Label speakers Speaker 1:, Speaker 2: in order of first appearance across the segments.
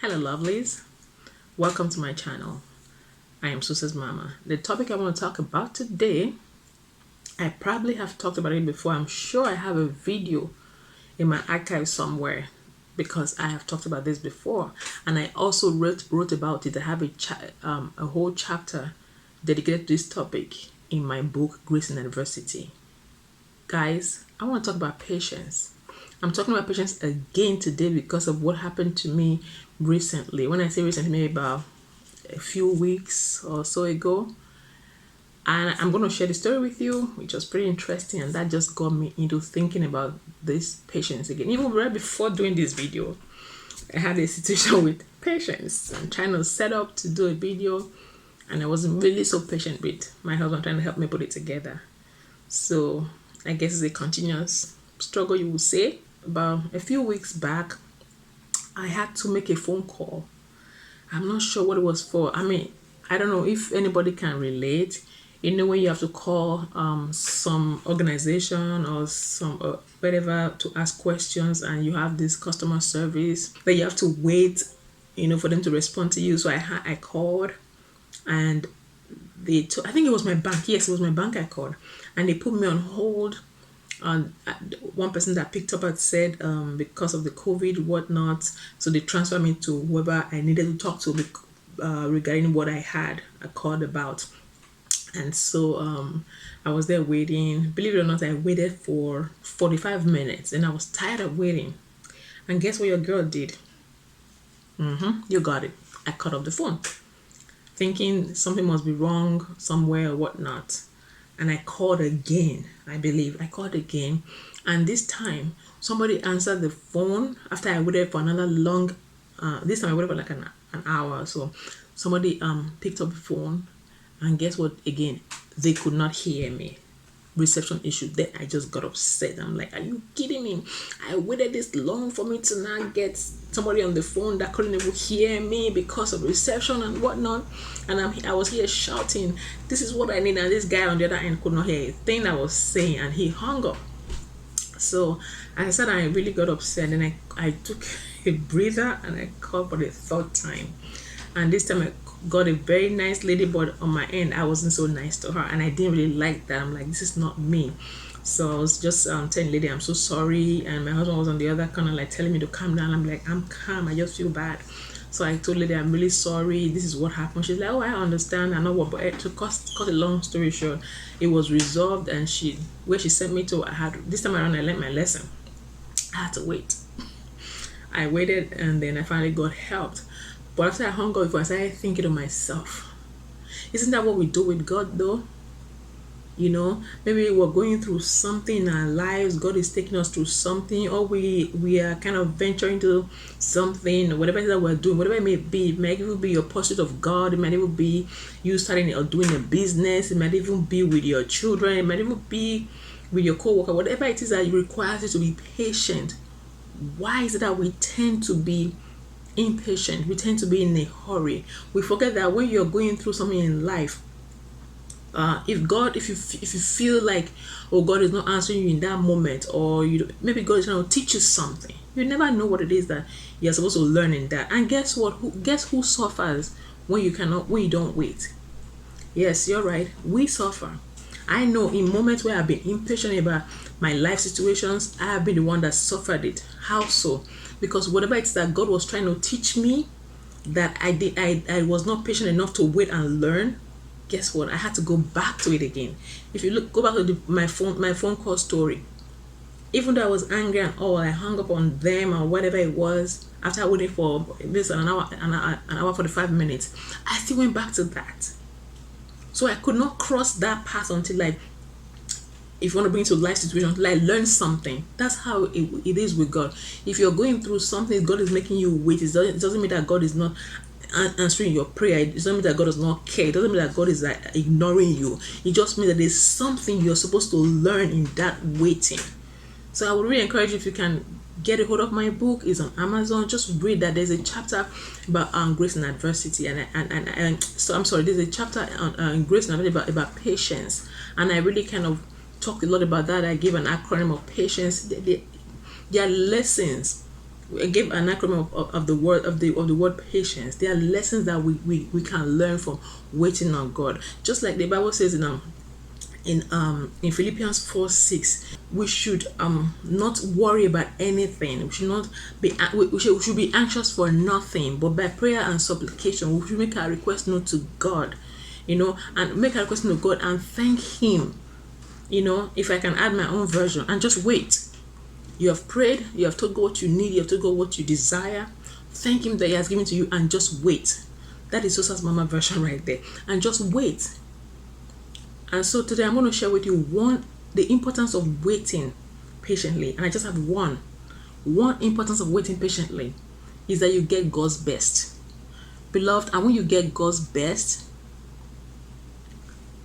Speaker 1: Hello lovelies, welcome to my channel. I am Susa's mama. The topic I want to talk about today, I probably have talked about it before. I'm sure I have a video in my archive somewhere because I have talked about this before, and I also wrote about it. I have a whole chapter dedicated to this topic in my book Grace in Adversity. Guys, I want to talk about patience. I'm talking about patience again today because of what happened to me recently. When I say recently, maybe about a few weeks or so ago. And I'm going to share the story with you, which was pretty interesting. And that just got me into thinking about this patience again. Even right before doing this video, I had a situation with patience. I'm trying to set up to do a video, and I wasn't really so patient with my husband trying to help me put it together. So I guess it's a continuous struggle, you would say. About a few weeks back, I had to make a phone call. I'm not sure what it was for. I don't know if anybody can relate. When you have to call some organization or some whatever to ask questions, and you have this customer service that you have to wait, for them to respond to you. So I called, and I think it was my bank. Yes, it was my bank I called, and they put me on hold. And one person that picked up had said because of the COVID whatnot, so they transferred me to whoever I needed to talk to regarding what I called about. And so I was there waiting. Believe it or not, I waited for 45 minutes, and I was tired of waiting. And guess what your girl did? You got it. I cut off the phone, thinking something must be wrong somewhere or whatnot. And I called again. I called again, and this time somebody answered the phone after I waited for another long. This time I waited for like an hour or so. Somebody picked up the phone, and guess what? Again, they could not hear me. Reception issue. Then I just got upset. I'm like, are you kidding me? I waited this long for me to now get somebody on the phone that couldn't even hear me because of reception and whatnot. And I was here shouting, this is what I need. And this guy on the other end could not hear a thing I was saying, and he hung up. So as I said, I really got upset, and I took a breather, and I called for the third time. And this time I got a very nice lady, but on my end I wasn't so nice to her, and I didn't really like that. I'm like, this is not me. So I was just telling lady, I'm so sorry, and my husband was on the other kind of like telling me to calm down. I'm like, I'm calm, I just feel bad. So I told lady, I'm really sorry, this is what happened. She's like, oh, I understand, I know what. But to cut a long story short, it was resolved, and where she sent me to, this time around I learned my lesson. I had to wait. I waited, and then I finally got helped. But after I hung up, I started thinking to myself, isn't that what we do with God though? Maybe we're going through something in our lives, God is taking us through something, or we are kind of venturing to something, whatever it is that we're doing, whatever it may be. It might even be your pursuit of God, it might even be you starting or doing a business, it might even be with your children, it might even be with your co-worker, whatever it is that requires you to be patient. Why is it that we tend to be impatient? We tend to be in a hurry. We forget that when you're going through something in life, if you feel like, oh, God is not answering you in that moment, or maybe God is trying to teach you something, you never know what it is that you're supposed to learn in that. And guess what? Guess who suffers when you don't wait? Yes, you're right. We suffer. I know in moments where I've been impatient about my life situations, I have been the one that suffered it. How so? Because whatever it's that God was trying to teach me, that I was not patient enough to wait and learn. Guess what? I had to go back to it again. If you go back to my phone call story, even though I was angry and all, I hung up on them or whatever it was. After I waited for this an hour 45 minutes, I still went back to that. So I could not cross that path until, like, if you want to bring it to life situations, like, learn something. That's how it is with God. If you're going through something, God is making you wait. It doesn't mean that God is not answering your prayer. It doesn't mean that God does not care. It doesn't mean that God is ignoring you. It just means that there's something you're supposed to learn in that waiting. So I would really encourage you, if you can get a hold of my book, it's on Amazon. Just read that. There's a chapter about grace and adversity, and so I'm sorry. There's a chapter on grace and adversity about patience, and I really kind of talk a lot about that. I give an acronym of patience. There are lessons I gave an acronym of the word patience. There are lessons that we can learn from waiting on God. Just like the Bible says in Philippians 4:6, we should not worry about anything. We should not be we should be anxious for nothing, but by prayer and supplication we should make our request known to God, and make our request known to God and thank Him. If I can add my own version, and just wait. You have prayed, you have told God what you need, you have told God what you desire. Thank Him that He has given to you, and just wait. That is Sosa's Mama version right there. And just wait. And so today I'm going to share with you the importance of waiting patiently. And I just have one importance of waiting patiently is that you get God's best. Beloved, and when you get God's best,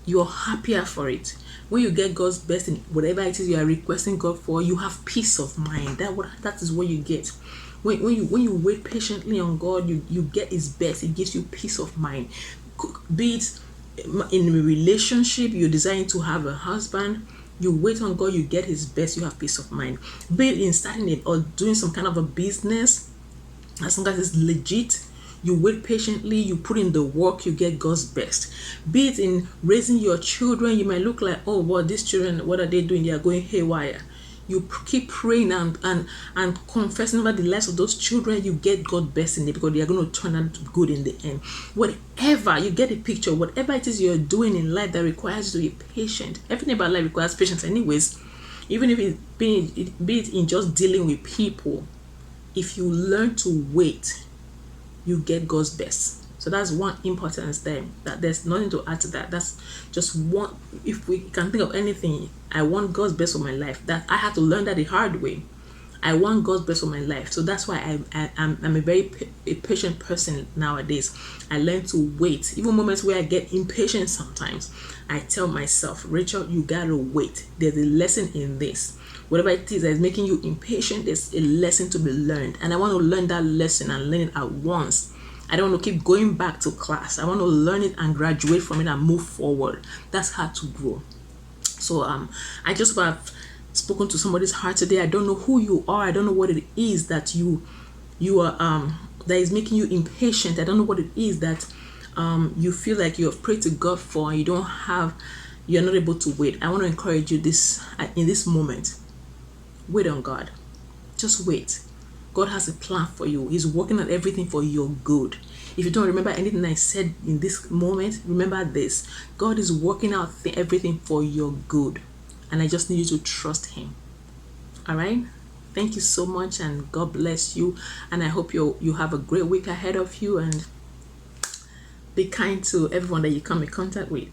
Speaker 1: you're happier for it. When you get God's best in whatever it is you are requesting God for, you have peace of mind. That is what you get. When you wait patiently on God, you get His best. It gives you peace of mind. Be it in a relationship, you're desiring to have a husband, you wait on God, you get His best, you have peace of mind. Be it in starting it or doing some kind of a business, as long as it's legit, you wait patiently, you put in the work, you get God's best. Be it in raising your children, you might look like, oh, well, these children, what are they doing? They are going haywire. You keep praying and confessing over the lives of those children, you get God's best in it, because they are going to turn out good in the end. Whatever, you get a picture, whatever it is you're doing in life that requires you to be patient. Everything about life requires patience anyways. Even if be it in just dealing with people, if you learn to wait, you get God's best. So that's one importance there. That there's nothing to add to that. That's just one. If we can think of anything, I want God's best for my life. That I had to learn that the hard way. I want God's best for my life. So that's why I'm a very patient person nowadays. I learn to wait. Even moments where I get impatient sometimes, I tell myself, Rachel, you gotta wait. There's a lesson in this. Whatever it is that is making you impatient, there's a lesson to be learned. And I want to learn that lesson and learn it at once. I don't want to keep going back to class. I want to learn it and graduate from it and move forward. That's how to grow. So I just have spoken to somebody's heart today. I don't know who you are. I don't know what it is that you are that is making you impatient. I don't know what it is that you feel like you have prayed to God for and you're not able to wait. I want to encourage you in this moment. Wait on God. Just wait. God has a plan for you. He's working on everything for your good. If you don't remember anything I said in this moment, remember this. God is working out everything for your good. And I just need you to trust Him. All right? Thank you so much, and God bless you. And I hope you have a great week ahead of you, and be kind to everyone that you come in contact with.